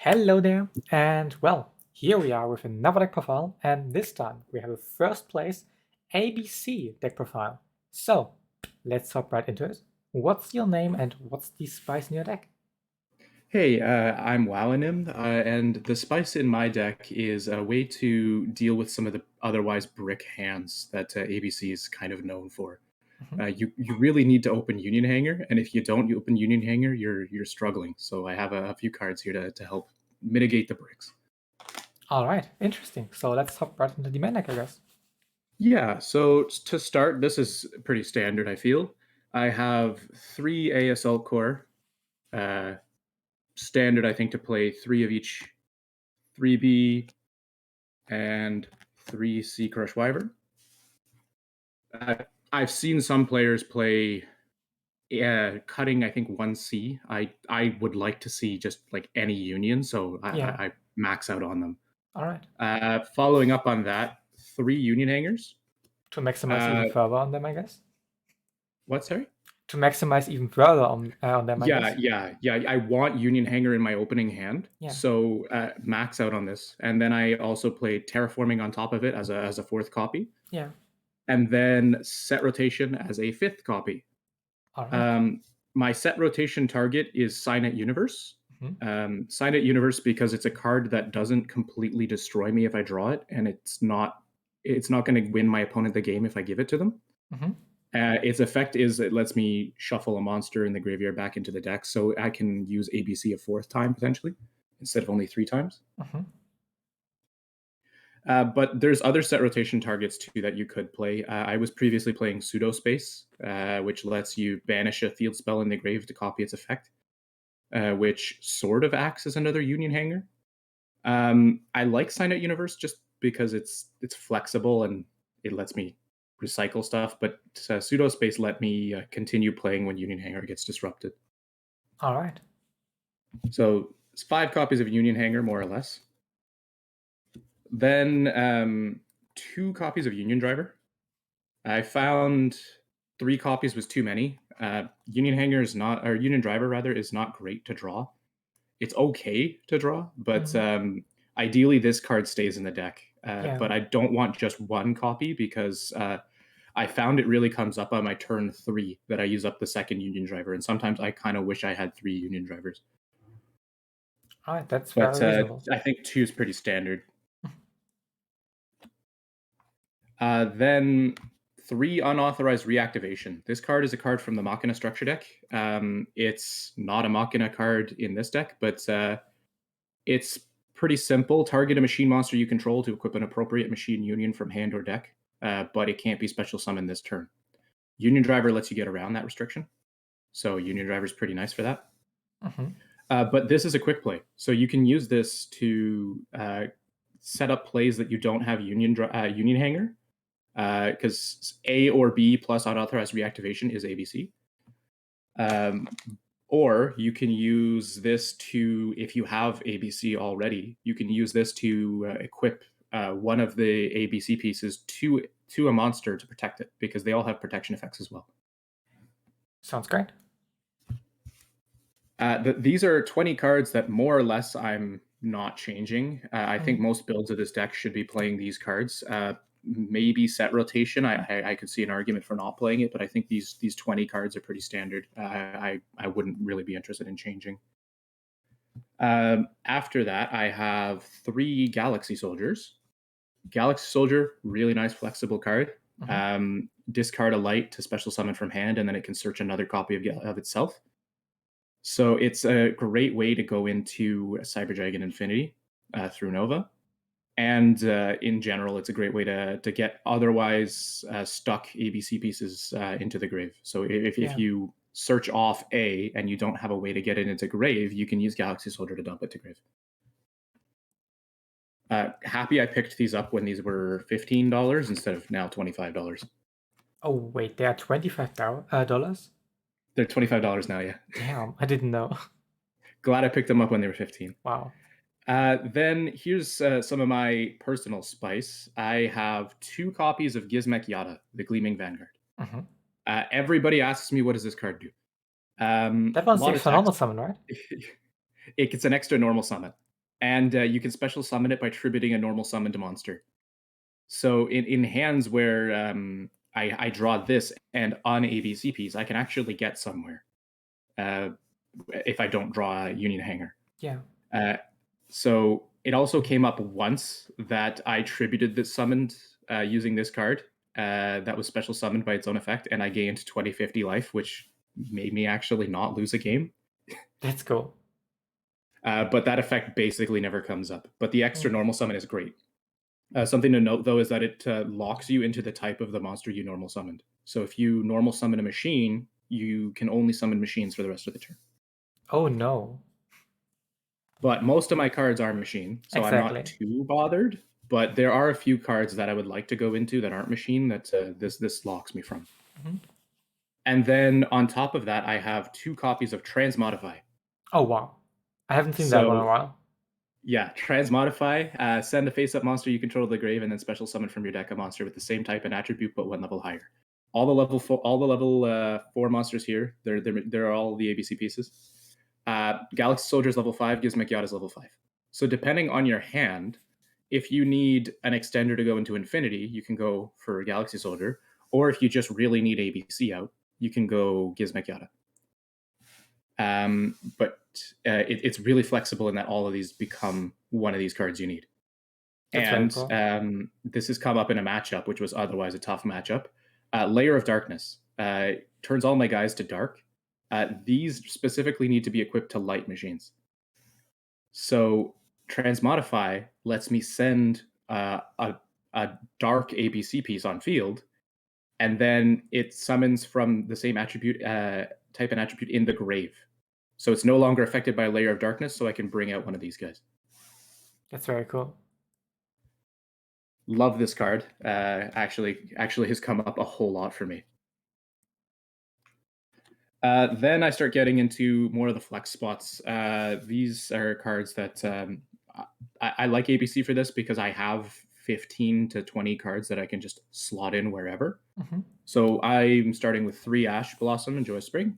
Hello there, and well, here we are with another deck profile, and this time we have a first place ABC deck profile. So, let's hop right into it. What's your name and what's the spice in your deck? Hey, I'm Wowanim, and the spice in my deck is a way to deal with some of the otherwise brick hands that ABC is kind of known for. Mhm. You really need to open Union Hanger, and if you don't you open Union Hanger, you're struggling. So I have a few cards here to help mitigate the bricks. Alright, interesting. So let's hop right into the main deck, I guess. Yeah, so to start, this is pretty standard, I feel. I have three ASL core. Uh, Standard, I think, to play three of each 3B and 3C Crush Wyvern. I've seen some players play cutting, I think, 1C. I would like to see just like any union, so Yeah, I max out on them. alright. Following up on that, three union hangers. To maximize Uh, even further on them, I guess. what, sorry? To maximize even further on them, I Yeah, guess. yeah, yeah. I want union hanger in my opening hand, Yeah, so max out on this. And then I also play terraforming on top of it as a fourth copy, yeah, and then set rotation as a fifth copy. alright. Um, my set rotation target is Signet Universe. Mhm. Signet Universe because it's a card that doesn't completely destroy me if I draw it, and it's not going to win my opponent the game if I give it to them. Mhm. Its effect is it lets me shuffle a monster in the graveyard back into the deck, so I can use ABC a fourth time potentially instead of only three times. Mhm. But there's other set rotation targets too that you could play. I was previously playing Pseudo Space, which lets you banish a field spell in the grave to copy its effect, which sort of acts as another Union Hanger. I like Signet Universe just because it's flexible and it lets me recycle stuff, but Pseudo Space let me continue playing when Union Hanger gets disrupted. Alright. So it's five copies of Union Hanger, more or less. Then two copies of Union Driver. I found three copies was too many. Union Hanger is not, or Union Driver rather, is not great to draw. It's okay to draw, but Mhm. ideally this card stays in the deck. Yeah. But I don't want just one copy because I found it really comes up on my turn 3 that I use up the second Union Driver, and sometimes I kind of wish I had three Union Drivers. Alright, that's But very reasonable. I think two is pretty standard. Then three unauthorized reactivation. This card is a card from the Machina structure deck. It's not a Machina card in this deck, but it's pretty simple. Target a machine monster you control to equip an appropriate machine union from hand or deck, but it can't be special summoned this turn. Union Driver lets you get around that restriction, so Union Driver is pretty nice for that. Mhm. But this is a quick play, so you can use this to set up plays that you don't have Union Hanger, because A or B plus unauthorized reactivation is ABC. Um, or you can use this to, if you have ABC already, you can use this to equip one of the ABC pieces to a monster to protect it, because they all have protection effects as well. Sounds great. These are 20 cards that more or less I'm not changing. I think Mhm. most builds of this deck should be playing these cards. Maybe set rotation. I could see an argument for not playing it, but I think these 20 cards are pretty standard. I wouldn't really be interested in changing. After that, I have three Galaxy Soldiers. Galaxy Soldier, really nice flexible card. Mhm. Discard a light to special summon from hand, and then it can search another copy of itself. So it's a great way to go into Cyber Dragon Infinity through Nova. And in general, it's a great way to get otherwise stuck ABC pieces into the grave. So if Yeah. you search off A and you don't have a way to get it into grave, you can use Galaxy Soldier to dump it to grave. Happy I picked these up when these were $15 instead of now $25. Oh wait, they are $25. They're $25 now, yeah. Damn, I didn't know. Glad I picked them up when they were 15. Wow. Then here's some of my personal spice. I have two copies of Gizmek Yada, the Gleaming Vanguard. Mhm. Everybody asks me, what does this card do? That A one's the lot of extra text. normal summon, right? It's an extra normal summon. and you can special summon it by tributing a normal summoned monster. So in hands where I draw this and on ABC piece, I can actually get somewhere uh, if I don't draw a Union Hanger. Yeah. So it also came up once that I tributed this summoned using this card that was special summoned by its own effect, and I gained 2050 life, which made me actually not lose a game. That's cool. But that effect basically never comes up. But the extra Mm. normal summon is great. Something to note, though, is that it locks you into the type of the monster you normal summoned. So if you normal summon a machine, you can only summon machines for the rest of the turn. Oh no. But most of my cards are machine, so I'm not Exactly. too bothered. But there are a few cards that I would like to go into that aren't machine that this locks me from. Mhm. And then on top of that, I have 2 copies of Transmodify. Oh wow. I haven't seen that one in a So while. yeah, Transmodify, send a face-up monster you control to the grave, and then special summon from your deck a monster with the same type and attribute, but 1 level higher. All the level 4 monsters here, they're all the ABC pieces. Galaxy Soldier's level 5, Gizmek Yada's level 5. So depending on your hand, if you need an extender to go into Infinity, you can go for Galaxy Soldier, or if you just really need ABC out, you can go Gizmek Yada. But it's really flexible in that all of these become one of these cards you need. That's very And cool. this has come up in a matchup, which was otherwise a tough matchup. Layer of Darkness turns all my guys to dark. These specifically need to be equipped to light machines. So Transmodify lets me send a dark ABC piece on field, and then it summons from the same attribute type and attribute in the grave. So it's no longer affected by a layer of darkness, so I can bring out one of these guys. That's very cool. Love this card. Actually has come up a whole lot for me. Then I start getting into more of the flex spots. These are cards that I like ABC for this because I have 15 to 20 cards that I can just slot in wherever. Mm-hmm. So I'm starting with 3 Ash Blossom and Joy Spring.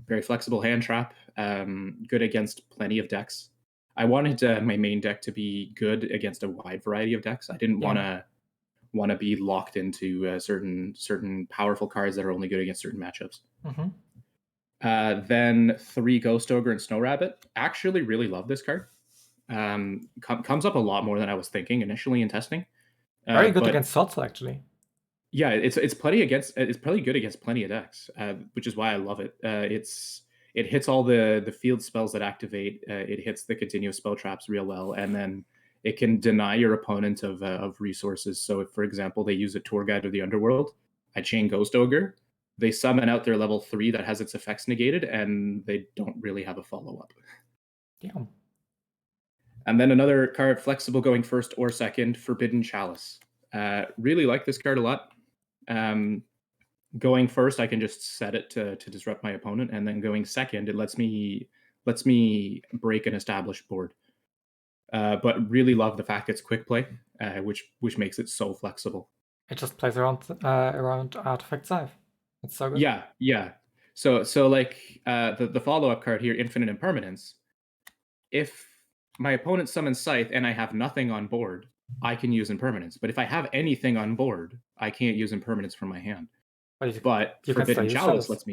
Very flexible hand trap. Good against plenty of decks. I wanted my main deck to be good against a wide variety of decks. I didn't want to be locked into certain powerful cards that are only good against certain matchups. Mm-hmm. Then 3 Ghost Ogre and Snow Rabbit. Actually, really love this card. Comes up a lot more than I was thinking initially in testing. Very good But against Sots, actually. yeah, it's probably good against plenty of decks, which is why I love it. It hits all the field spells that activate. It hits the continuous spell traps real well, and then it can deny your opponent of resources. So, if, for example, they use a tour guide of the underworld, I chain Ghost Ogre. They summon out their level 3 that has its effects negated, and they don't really have a follow up. Damn. And then another card, flexible, going first or second, Forbidden Chalice. Really like this card a lot. Going first, I can just set it to disrupt my opponent, and then going second, it lets me break an established board. But really love the fact it's quick play, which makes it so flexible. It just plays around Artifact Scythe. It's so good. Yeah. So like the follow up card here, Infinite Impermanence. If my opponent summons Scythe and I have nothing on board, I can use Impermanence. But if I have anything on board, I can't use Impermanence from my hand. But you can still Forbidden use Chalice those.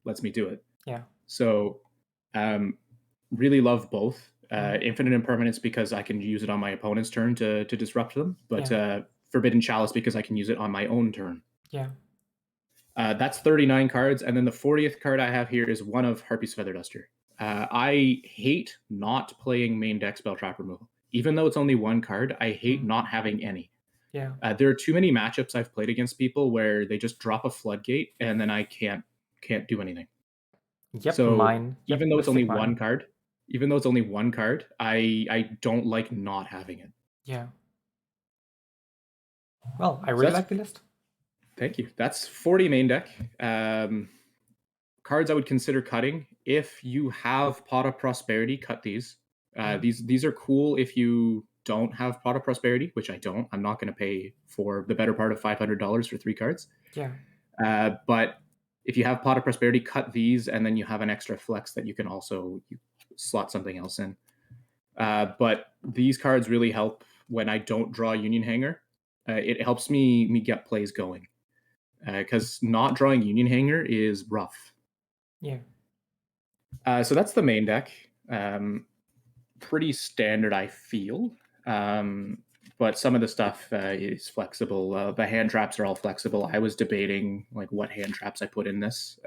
lets me do it. Yeah. So, really love both. Mm. Infinite Impermanence because I can use it on my opponent's turn to disrupt them, but Yeah. Forbidden Chalice because I can use it on my own turn. Yeah. That's 39 cards, and then the 40th card I have here is one of Harpy's Feather Duster. I hate not playing main deck spell trap removal. Even though it's only one card, I hate not having any. Yeah. There are too many matchups I've played against people where they just drop a floodgate and then I can't do anything. Yep, So mine. even Yep, though it's only Mystic one Mine. card, I don't like not having it. Yeah. Well, I So really that's like the list. thank you. That's 40 main deck. Cards I would consider cutting. If you have Pot of Prosperity, cut these. These are cool if you don't have Pot of Prosperity, which I don't. I'm not going to pay for the better part of $500 for 3 cards. Yeah. But if you have Pot of Prosperity, cut these, and then you have an extra flex that you can also slot something else in. But these cards really help when I don't draw Union Hanger. It helps me get plays going, because not drawing Union Hanger is rough. Yeah. So that's the main deck. Pretty standard, I feel. But some of the stuff is flexible. The hand traps are all flexible. I was debating like what hand traps I put in this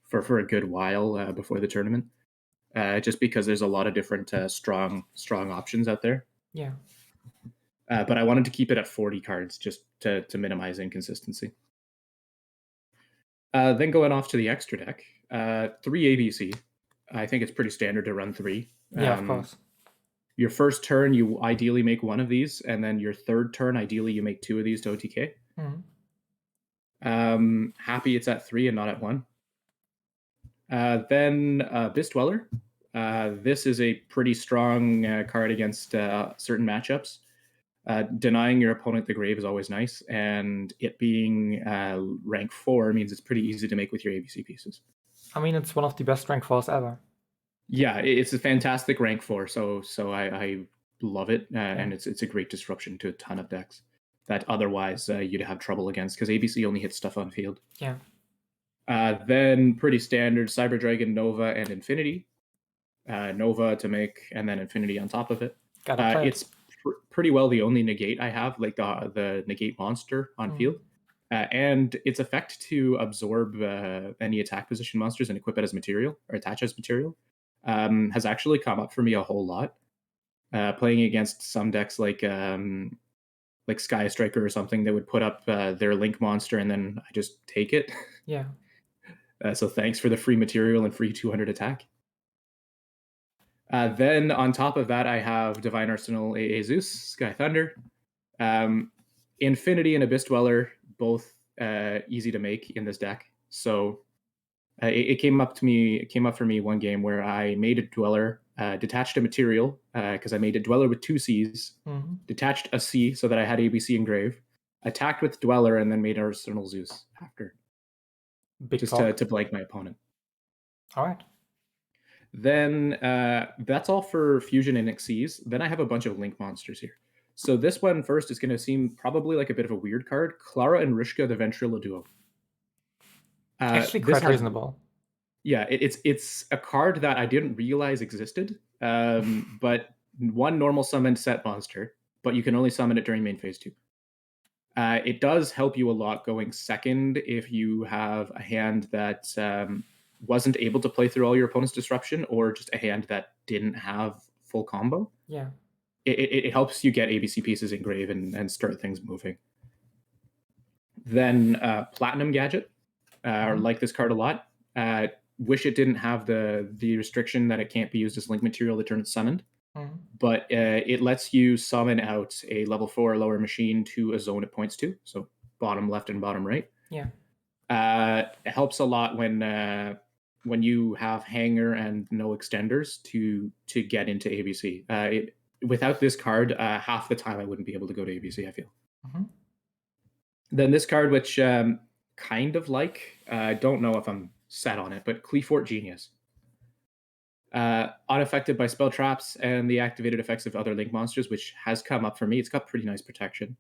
for a good while before the tournament, just because there's a lot of different strong options out there. Yeah. But I wanted to keep it at 40 cards just to minimize inconsistency. Then going off to the extra deck, 3 ABC. I think it's pretty standard to run 3. Yeah, of course. Your first turn, you ideally make one of these, and then your third turn, ideally you make 2 of these to OTK. Happy it's at 3 and not at 1. Then Abyss Dweller. This is a pretty strong card against certain matchups. Denying your opponent the grave is always nice, and it being rank 4 means it's pretty easy to make with your ABC pieces. I mean, it's one of the best rank 4s ever. Yeah, it's a fantastic rank 4, so I love it, and it's a great disruption to a ton of decks that otherwise you'd have trouble against, because ABC only hits stuff on field. Yeah. Then pretty standard Cyber Dragon, Nova, and Infinity. Nova to make, and then Infinity on top of it. Gotta play it. It's pretty well the only negate I have, like the negate monster on field. And its effect to absorb any attack position monsters and equip it as material, or attach as material, has actually come up for me a whole lot. Playing against some decks like Sky Striker or something that would put up their Link monster and then I just take it. Yeah. So thanks for the free material and free 200 attack. Then on top of that, I have Divine Arsenal, AA Zeus, Sky Thunder, Infinity, and Abyss Dweller, both easy to make in this deck. So it came up for me one game where I made a Dweller, detached a material because I made a Dweller with 2 Cs, detached a C so that I had ABC engrave, attacked with Dweller, and then made Arsenal Zeus after. Big just talk. to blank my opponent. All right. Then that's all for Fusion and Xyz. Then I have a bunch of Link monsters here. So this one first is going to seem probably like a bit of a weird card. Clara and Rishka, the Ventrilo Duo. Actually quite reasonable. Yeah, it's a card that I didn't realize existed. But one normal summoned set monster, but you can only summon it during main phase 2. It does help you a lot going second if you have a hand that wasn't able to play through all your opponent's disruption, or just a hand that didn't have full combo. Yeah. It helps you get ABC pieces in grave and start things moving. Then Platinum Gadget. Like this card a lot. Wish it didn't have the restriction that it can't be used as link material the turn it's summoned. But it lets you summon out a level 4 or lower machine to a zone it points to. So bottom left and bottom right. Yeah. It helps a lot when you have hanger and no extenders to get into ABC. Without this card, half the time I wouldn't be able to go to ABC, I feel. Then this card, which kind of like, I don't know if I'm set on it, but Cleafort Genius. Unaffected by spell traps and the activated effects of other link monsters, which has come up for me. It's got pretty nice protection.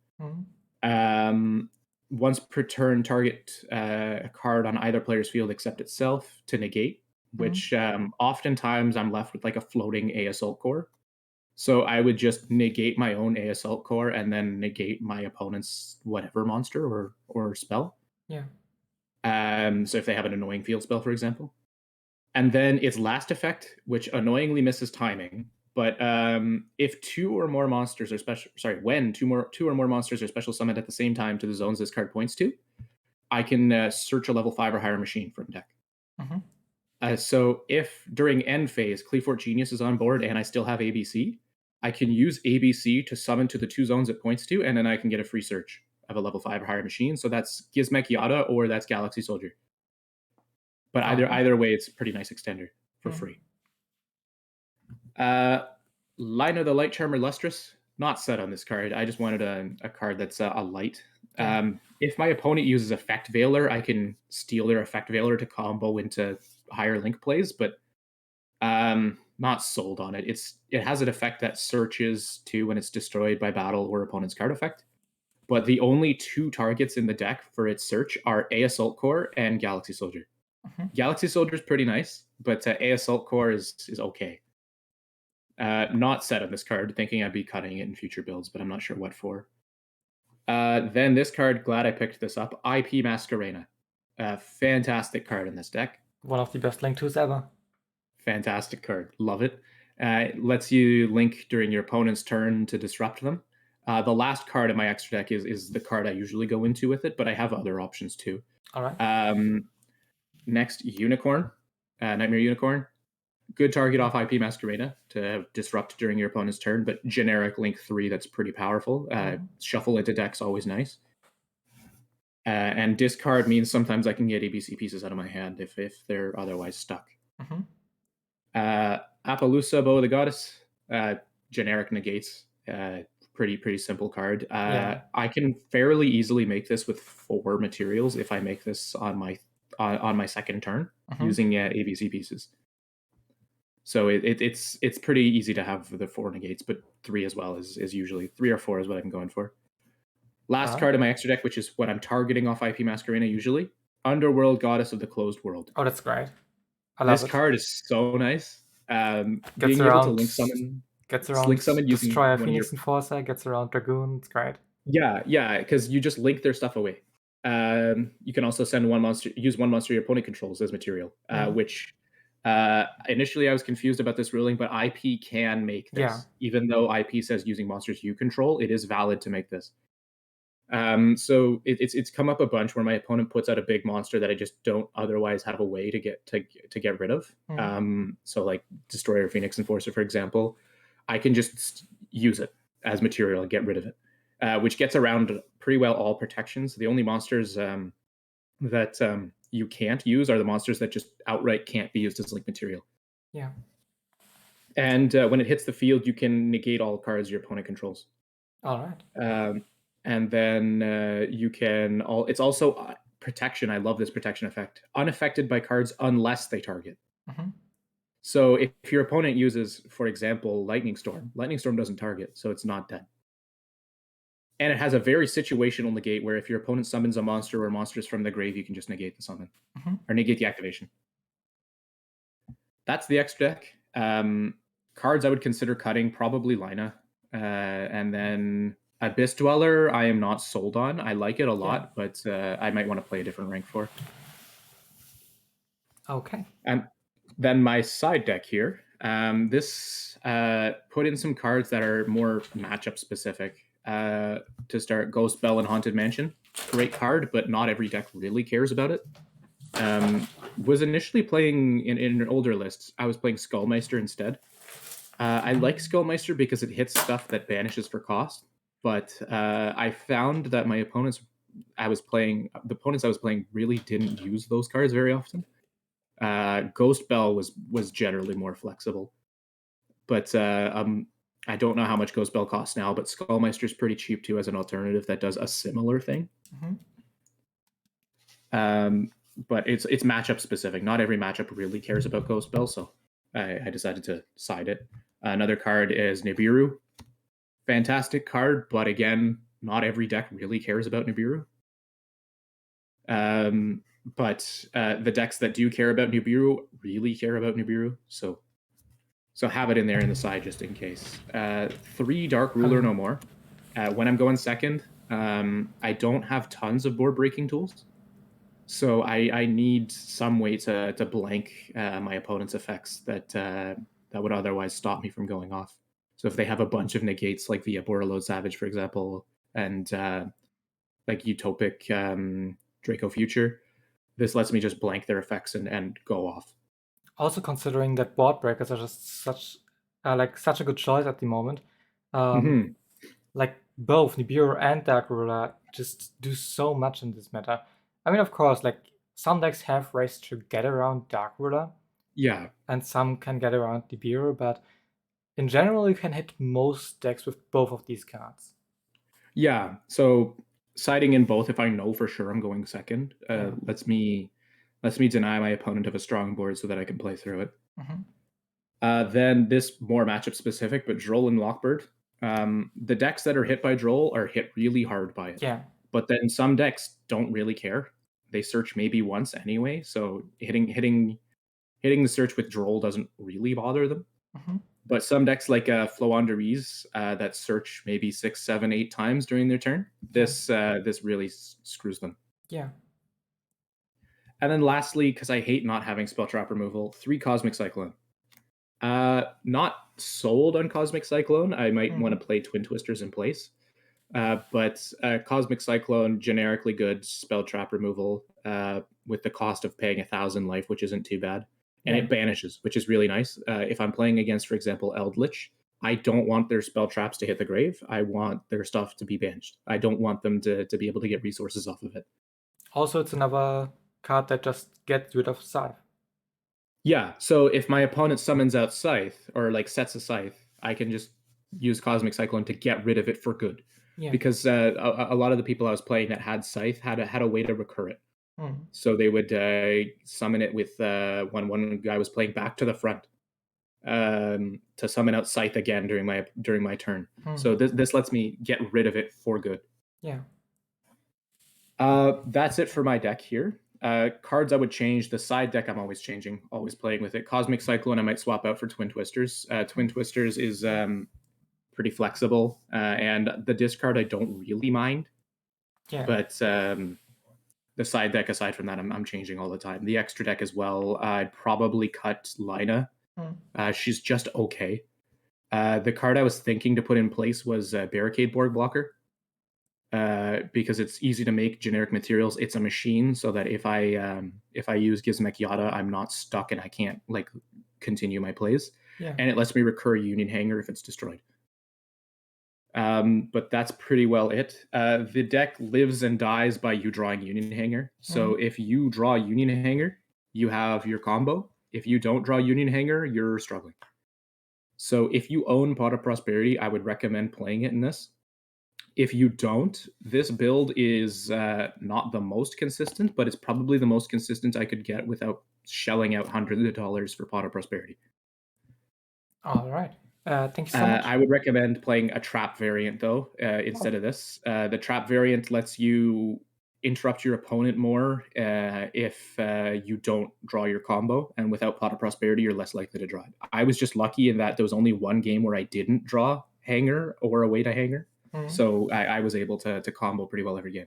Once per turn, target a card on either player's field except itself to negate, which oftentimes I'm left with like a floating A Assault Core. So I would just negate my own A Assault Core and then negate my opponent's whatever monster or spell. Yeah. So if they have an annoying field spell, for example. And then its last effect, which annoyingly misses timing, but if 2 or more monsters are when 2 or more monsters are special summoned at the same time to the zones this card points to, I can search a level 5 or higher machine from deck. So if during end phase Cleafort Genius is on board and I still have ABC, I can use ABC to summon to the 2 zones it points to, and then I can get a free search of a level 5 or higher machine. So that's Gizmek Yada or that's Galaxy Soldier. But either way, it's a pretty nice extender for free. Liner the Light Charmer Lustrous, not set on this card. I just wanted a card that's a light. If my opponent uses Effect Veiler, I can steal their Effect Veiler to combo into higher link plays. But not sold on it. It has an effect that searches too when it's destroyed by battle or opponent's card effect. But the only two targets in the deck for its search are A Assault Core and Galaxy Soldier. Galaxy Soldier is pretty nice, but A Assault Core is okay. Not set on this card, thinking I'd be cutting it in future builds, but I'm not sure what for. Then this card, glad I picked this up, IP Masquerena. Fantastic card in this deck. One of the best link twos ever. Fantastic card. Love it. Lets you link during your opponent's turn to disrupt them. The last card in my extra deck is the card I usually go into with it, but I have other options too. All right. Next, Unicorn. Nightmare Unicorn. Good target off IP Masquerena to disrupt during your opponent's turn, but generic link 3 that's pretty powerful. Shuffle into decks, always nice. And discard means sometimes I can get ABC pieces out of my hand if they're otherwise stuck. Appaloosa, Bow of the Goddess, generic negates, pretty simple card. I can fairly easily make this with 4 materials if I make this on my second turn using ABC pieces. So it's pretty easy to have the 4 negates, but 3 as well is usually 3 or 4 is what I'm going for. Last card in my extra deck, which is what I'm targeting off IP Masquerena usually, Underworld, Goddess of the Closed World. Oh, that's great. I love this card is so nice. Being gets able around, to link summon, link summon using Destroy a Phoenix Enforcer, gets around Dragoon. It's great. Yeah, because you just link their stuff away. You can also send use one monster your opponent controls as material, which initially I was confused about this ruling, but IP can make this. Even though IP says using monsters you control, it is valid to make this. So it's come up a bunch where my opponent puts out a big monster that I just don't otherwise have a way to get rid of. So like Destroyer Phoenix Enforcer, for example, I can just use it as material and get rid of it, which gets around pretty well all protections. The only monsters that you can't use are the monsters that just outright can't be used as link material. Yeah. And when it hits the field, you can negate all cards your opponent controls. All right. And then you can it's also protection. I love this protection effect. Unaffected by cards unless they target. So if your opponent uses, for example, Lightning Storm doesn't target, so it's not dead. And it has a very situational negate where if your opponent summons a monster or monsters from the grave, you can just negate the summon or negate the activation. That's the extra deck. Cards I would consider cutting, probably Lina. And then Abyss Dweller, I am not sold on. I like it a lot, but I might want to play a different rank for. Okay. And then my side deck here, this put in some cards that are more matchup specific. To start, Ghost Bell and Haunted Mansion. Great card, but not every deck really cares about it. Was initially playing in older lists, I was playing Skullmeister instead. I like Skullmeister because it hits stuff that banishes for cost, but I found that the opponents I was playing really didn't use those cards very often. Ghost Bell was generally more flexible, but I don't know how much Ghost Bell costs now, but Skullmeister is pretty cheap too as an alternative that does a similar thing. But it's matchup specific. Not every matchup really cares about Ghost Bell, so I decided to side it. Another card is Nibiru. Fantastic card, but again, not every deck really cares about Nibiru. But the decks that do care about Nibiru really care about Nibiru, so have it in there in the side just in case. 3 Dark Ruler, no more. When I'm going second, I don't have tons of board breaking tools, so I need some way to blank my opponent's effects that would otherwise stop me from going off. So if they have a bunch of negates, like via Borreload Savage, for example, and like Utopic Draco Future, this lets me just blank their effects and go off. Also considering that board breakers are just such a good choice at the moment. Like both Nibiru and Dark Ruler just do so much in this meta. I mean, of course, like some decks have ways to get around Dark Ruler. Yeah. And some can get around Nibiru, but in general, you can hit most decks with both of these cards. Yeah, so siding in both if I know for sure I'm going second lets me deny my opponent of a strong board so that I can play through it. Then this more matchup specific, but Droll and Lockbird. The decks that are hit by Droll are hit really hard by it. Yeah. But then some decks don't really care. They search maybe once anyway, so hitting the search with Droll doesn't really bother them. Mm-hmm. But some decks like AnnieEevee that search maybe 6, 7, 8 times during their turn, this really screws them. Yeah. And then lastly, because I hate not having spell trap removal, 3 Cosmic Cyclone. Not sold on Cosmic Cyclone. I might want to play Twin Twisters in place. But Cosmic Cyclone, generically good spell trap removal with the cost of paying 1,000 life, which isn't too bad. And Yeah. it banishes, which is really nice. If I'm playing against, for example, Eldritch, I don't want their spell traps to hit the grave. I want their stuff to be banished. I don't want them to be able to get resources off of it. Also, it's another card that just gets rid of Scythe. Yeah, so if my opponent summons out Scythe or like sets a Scythe, I can just use Cosmic Cyclone to get rid of it for good. Yeah. Because a lot of the people I was playing that had Scythe had a way to recur it. So they would summon it with one guy was playing back to the front to summon out Scythe again during my turn. So this lets me get rid of it for good. Yeah. That's it for my deck here. Cards I would change. The side deck I'm always changing, always playing with it. Cosmic Cyclone I might swap out for Twin Twisters. Twin Twisters is pretty flexible, and the discard I don't really mind. Yeah. But the side deck, aside from that, I'm changing all the time. The extra deck as well, I'd probably cut Lina. She's just okay. The card I was thinking to put in place was Barricade Board Blocker. Because it's easy to make generic materials. It's a machine, so that if I use Gizmek Yada, I'm not stuck and I can't like continue my plays. Yeah. And it lets me recur Union Hanger if it's destroyed. But that's pretty well it. The deck lives and dies by you drawing Union Hanger. So if you draw Union Hanger, you have your combo. If you don't draw Union Hanger, you're struggling. So if you own Pot of Prosperity, I would recommend playing it in this. If you don't, this build is not the most consistent, but it's probably the most consistent I could get without shelling out hundreds of dollars for Pot of Prosperity. All right. Thank you so much. I would recommend playing a trap variant, though, instead of this. The trap variant lets you interrupt your opponent more if you don't draw your combo, and without Pot of Prosperity, you're less likely to draw it. I was just lucky in that there was only one game where I didn't draw Hanger or a way to Hanger. So I was able to combo pretty well every game.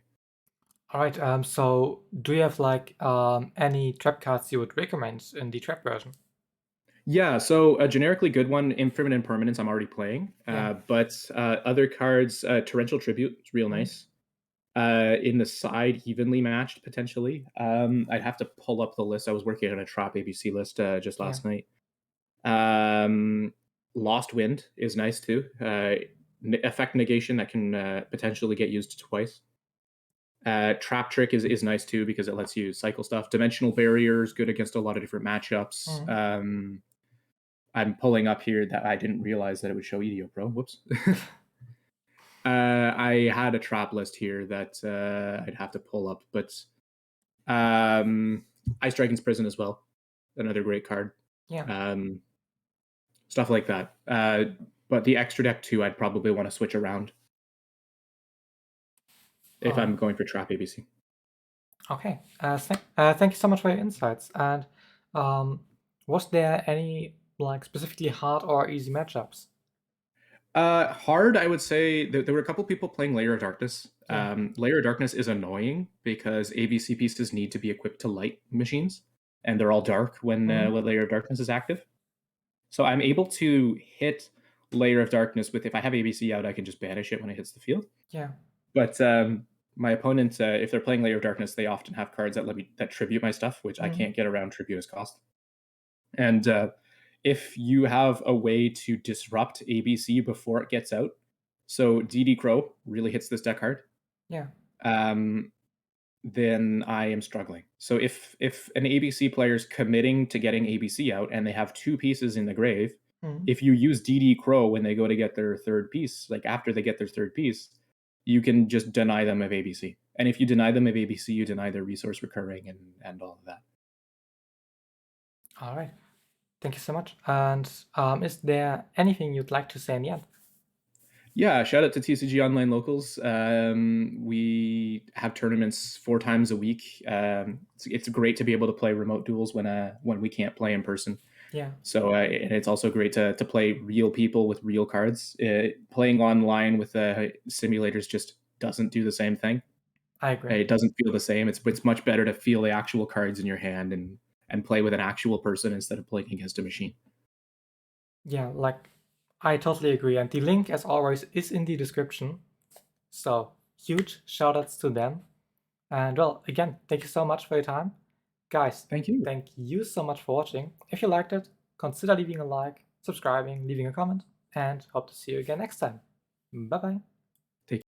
All right. So do you have like any trap cards you would recommend in the trap version? Yeah, so a generically good one, Infinite Impermanence, I'm already playing. But other cards, Torrential Tribute, it's real nice. In the side, evenly matched, potentially. I'd have to pull up the list. I was working on a Trap ABC list just last night. Lost Wind is nice, too. Effect negation that can potentially get used twice. Trap Trick is nice too because it lets you cycle stuff. Dimensional Barriers, good against a lot of different matchups. I'm pulling up here that I didn't realize that it would show EDO Pro. Whoops. I had a trap list here that I'd have to pull up, but Ice Dragon's Prison as well, another great card. Yeah. Stuff like that. But the extra deck too, I'd probably want to switch around if I'm going for trap ABC. Okay. Thank you so much for your insights. And was there any like specifically hard or easy matchups? Hard, I would say there were a couple people playing Layer of Darkness. Yeah. Layer of Darkness is annoying because ABC pieces need to be equipped to light machines, and they're all dark when Layer of Darkness is active. So I'm able to hit Layer of Darkness with, if I have ABC out, I can just banish it when it hits the field. Yeah. But my opponent, if they're playing Layer of Darkness, they often have cards that tribute my stuff, which I can't get around tribute as cost. And if you have a way to disrupt ABC before it gets out, so DD Crow really hits this deck hard. Yeah. Then I am struggling. So if an ABC player is committing to getting ABC out and they have 2 pieces in the grave, if you use DD Crow when they go to get their third piece, like after they get their third piece, you can just deny them of ABC. And if you deny them of ABC, you deny their resource recurring and all of that. All right. Thank you so much. And is there anything you'd like to say in the end? Yeah, shout out to TCG Online Locals. We have tournaments 4 times a week. It's great to be able to play remote duels when we can't play in person. Yeah, So and it's also great to play real people with real cards. Playing online with simulators just doesn't do the same thing. I agree. It doesn't feel the same. It's much better to feel the actual cards in your hand and play with an actual person instead of playing against a machine. Yeah, like I totally agree. And the link, as always, is in the description. So huge shout outs to them. And well, again, thank you so much for your time. Guys, Thank you. thank you so much for watching. If you liked it, consider leaving a like, subscribing, leaving a comment, and hope to see you again next time. Bye bye.